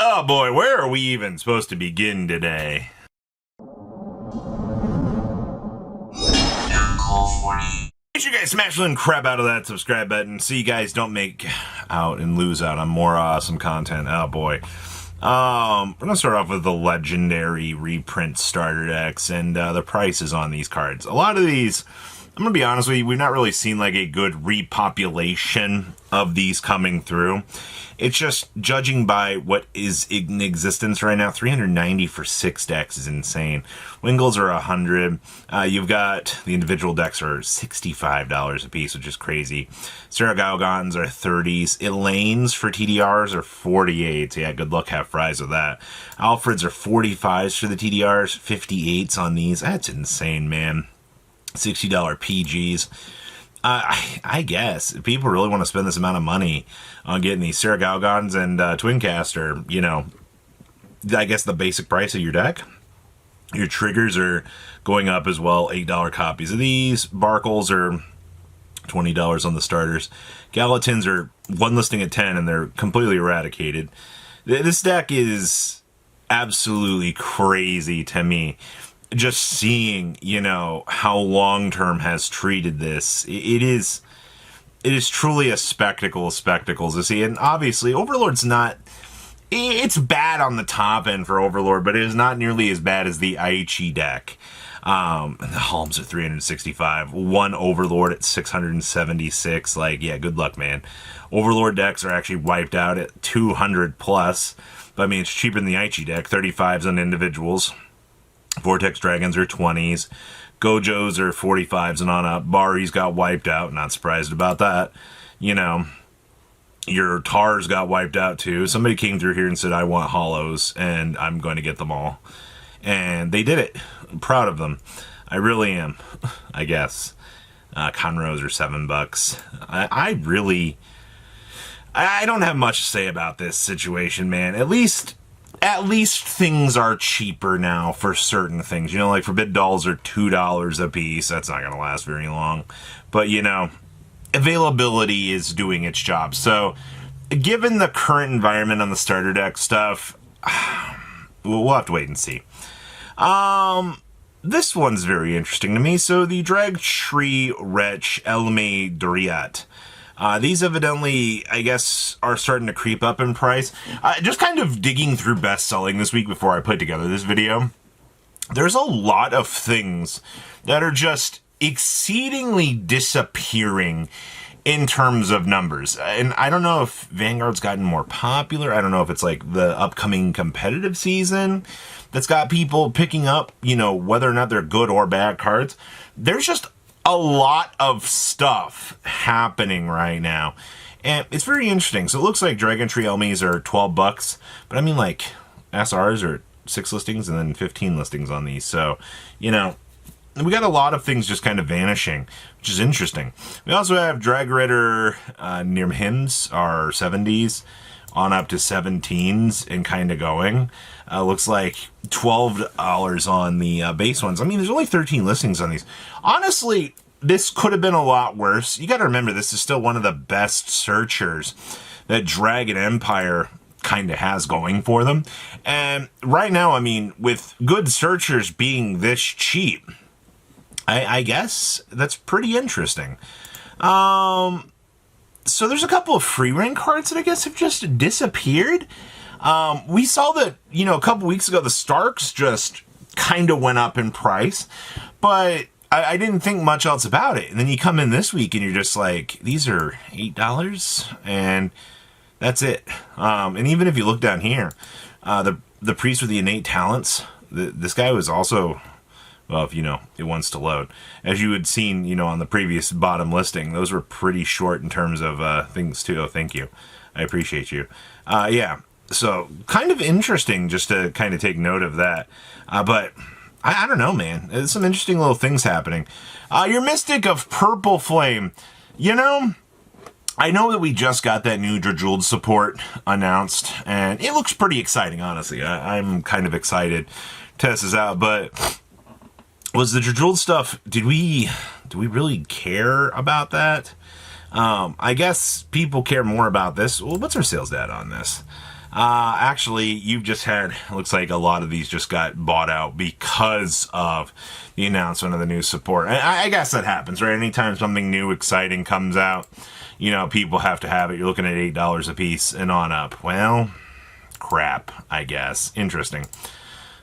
Oh boy, where are we even supposed to begin today? Make sure you guys smash the crap out of that subscribe button so you guys don't make out and lose out on more awesome content. Oh boy. We're gonna start off with the legendary reprint starter decks and the prices on these cards. A lot of these, I'm gonna be honest with you, we've not really seen like a good repopulation of these coming through. It's just judging by what is in existence right now. 390 for 6 decks is insane. Wingles are 100. You've got the individual decks are $65 a piece, which is crazy. Saragalgons are 30s. Elaines for TDRs are 48. Yeah, good luck, have fries with that. Alfreds are 45s for the TDRs, 58s on these. That's insane, man. $60 PGs. I guess if people really want to spend this amount of money on getting these Saragalgons and Twincast, you know, I guess the basic price of your deck. Your triggers are going up as well. $8 copies of these. Barkles are $20 on the starters. Galatins are one listing at 10 and they're completely eradicated. This deck is absolutely crazy to me. Just seeing, you know, how long-term has treated this, it is truly a spectacle of spectacles to see. And obviously, Overlord's not, it's bad on the top end for Overlord, but it is not nearly as bad as the Aichi deck. The Halms are 365, one Overlord at 676. Like, yeah, good luck, man. Overlord decks are actually wiped out at 200 plus. But I mean, it's cheaper than the Aichi deck. 35s on individuals. Vortex Dragons are 20s. Gojos are 45s and on up. Bari's got wiped out. Not surprised about that. You know, your Tars got wiped out too. Somebody came through here and said, I want hollows, and I'm going to get them all. And they did it. I'm proud of them. I really am, I guess. Conros are $7. I don't have much to say about this situation, man. At least things are cheaper now for certain things. You know, like Forbid Dolls are $2 a piece. That's not going to last very long. But, you know, availability is doing its job. So, given the current environment on the starter deck stuff, we'll have to wait and see. This one's very interesting to me. So, the Drag Tree Wretch Elme Duriat. These evidently, I guess, are starting to creep up in price. Just kind of digging through best-selling this week before I put together this video. There's a lot of things that are just exceedingly disappearing in terms of numbers. And I don't know if Vanguard's gotten more popular. I don't know if it's like the upcoming competitive season that's got people picking up, you know, whether or not they're good or bad cards. There's just a lot of stuff happening right now, and it's very interesting. So it looks like Dragon Tree Elmies are $12, but I mean, like, SRs are 6 listings and then 15 listings on these. So, you know, we got a lot of things just kind of vanishing, which is interesting. We also have Drag Ritter Nirmhims are 70s on up to 17s and kind of going. Looks like $12 on the base ones. I mean, there's only 13 listings on these. Honestly, this could have been a lot worse. You got to remember, this is still one of the best searchers that Dragon Empire kind of has going for them. And right now, I mean, with good searchers being this cheap, I guess that's pretty interesting. So there's a couple of free reign cards that I guess have just disappeared. We saw that, you know, a couple weeks ago, the Starks just kind of went up in price, but I didn't think much else about it. And then you come in this week and you're just like, these are $8 and that's it. And even if you look down here, the priest with the innate talents, this guy was also, well, if you know, it wants to load. As you had seen, you know, on the previous bottom listing, those were pretty short in terms of things too. Oh, thank you. I appreciate you. Yeah. So kind of interesting just to kind of take note of that. But I don't know, man. There's some interesting little things happening. Your Mystic of Purple Flame. You know, I know that we just got that new Drajuld support announced, and it looks pretty exciting, honestly. I'm kind of excited to test this out, but was the Drajuld stuff, do we really care about that? I guess people care more about this. Well, what's our sales data on this? Actually, you've just had, looks like a lot of these just got bought out because of the announcement of the new support. I guess that happens, right? Anytime something new, exciting comes out, you know, people have to have it. You're looking at $8 a piece and on up. Well, crap, I guess. Interesting.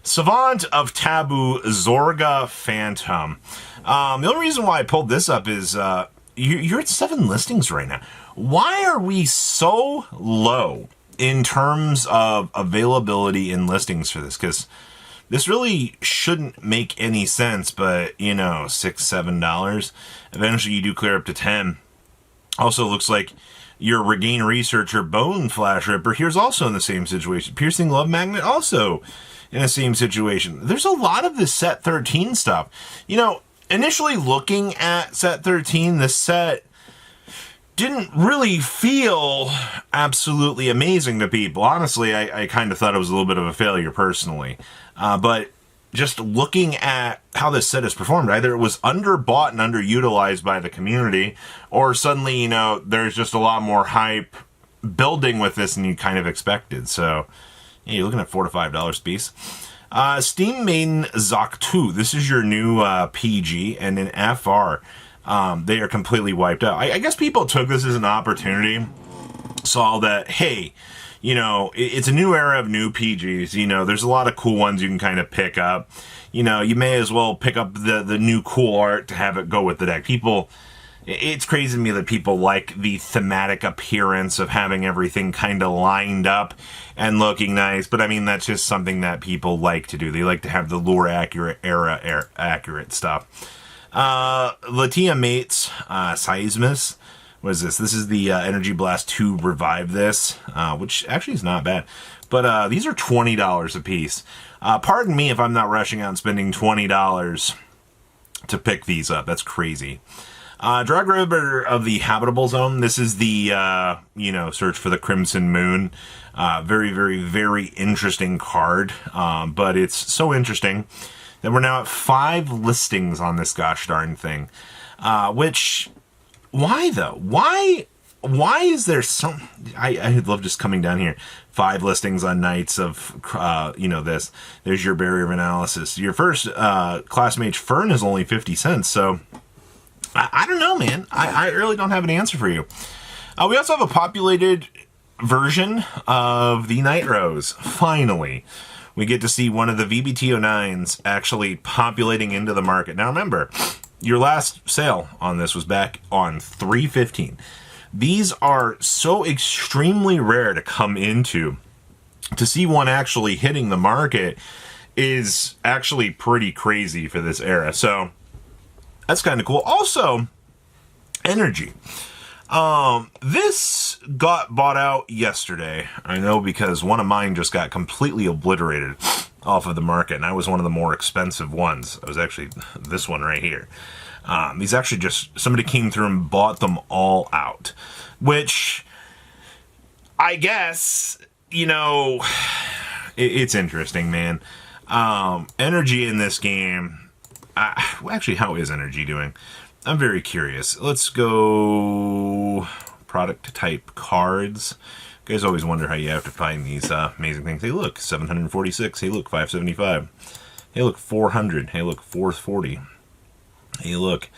Savant of Taboo, Zorga Phantom. The only reason why I pulled this up is you're at 7 listings right now. Why are we so low in terms of availability in listings for this? Because this really shouldn't make any sense, but, you know, $6, $7. Eventually you do clear up to 10. Also looks like your Regain Researcher Bone Flash Ripper here's also in the same situation. Piercing Love Magnet also in the same situation. There's a lot of this set 13 stuff. You know, initially looking at set 13, the set didn't really feel absolutely amazing to people. Honestly, I kind of thought it was a little bit of a failure personally. But just looking at how this set has performed, either it was underbought and underutilized by the community, or suddenly, you know, there's just a lot more hype building with this than you kind of expected. So, yeah, you're looking at $4 to $5 a piece. Steam Maiden Zoc 2. This is your new PG, and in FR, they are completely wiped out. I guess people took this as an opportunity, saw that, hey, you know, it's a new era of new PGs. You know, there's a lot of cool ones you can kind of pick up. You know, you may as well pick up the new cool art to have it go with the deck. People, it's crazy to me that people like the thematic appearance of having everything kind of lined up and looking nice. But I mean, that's just something that people like to do. They like to have the lore accurate accurate stuff. Latia Mates, Seismus. What is this? This is the Energy Blast 2 Revive This, which actually is not bad. But these are $20 a piece. Pardon me if I'm not rushing out and spending $20 to pick these up. That's crazy. Drag River of the Habitable Zone. This is the, you know, Search for the Crimson Moon. Very, very, very interesting card. But it's so interesting that we're now at 5 listings on this gosh darn thing. Which, why though? Why is there so... I love just coming down here. 5 listings on Knights of, you know, this. There's your Barrier of Analysis. Your first Class Mage Fern is only 50 cents, so... I don't know, man. I really don't have an answer for you. We also have a populated version of the Night Rose. Finally, we get to see one of the VBT09s actually populating into the market. Now remember, your last sale on this was back on 3/15. These are so extremely rare to come into. To see one actually hitting the market is actually pretty crazy for this era. So that's kind of cool. Also, Energy. This got bought out yesterday. I know because one of mine just got completely obliterated off of the market, and I was one of the more expensive ones. I was actually this one right here. These actually just, somebody came through and bought them all out, which I guess, you know, it's interesting, man. Energy in this game, actually, how is Energy doing? I'm very curious. Let's go product type cards. You guys always wonder how you have to find these amazing things. Hey, look, 746. Hey, look, 575. Hey, look, 400. Hey, look, 440. Hey, look,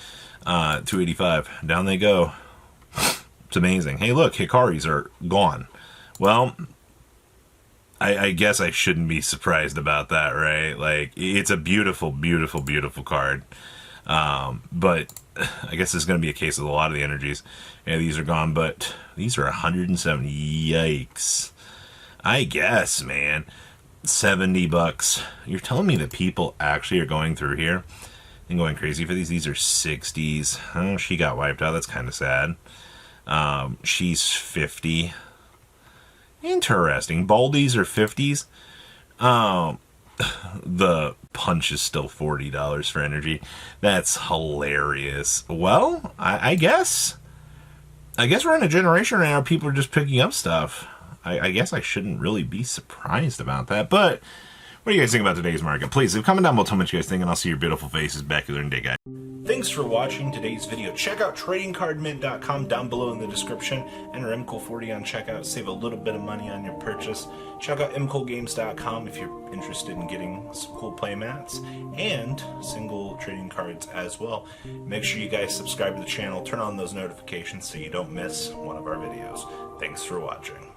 285. Down they go. It's amazing. Hey, look, Hikaris are gone. Well, I guess I shouldn't be surprised about that, right? Like, it's a beautiful, beautiful, beautiful card. But I guess it's going to be a case of a lot of the energies. Yeah, these are gone, but these are 170. Yikes. I guess, man. $70. You're telling me that people actually are going through here and going crazy for these? These are 60s. Oh, she got wiped out. That's kind of sad. She's 50. Interesting. Baldies are 50s. The punch is still $40 for Energy. That's hilarious. Well, I guess we're in a generation right now where people are just picking up stuff. I guess I shouldn't really be surprised about that. But what do you guys think about today's market? Please leave a comment down below. Tell me what you guys think, and I'll see your beautiful faces back here in a day, guys. Thanks for watching today's video. Check out tradingcardmint.com down below in the description. Enter MCool40 on checkout. Save a little bit of money on your purchase. Check out mcoolgames.com if you're interested in getting some cool play mats and single trading cards as well. Make sure you guys subscribe to the channel. Turn on those notifications so you don't miss one of our videos. Thanks for watching.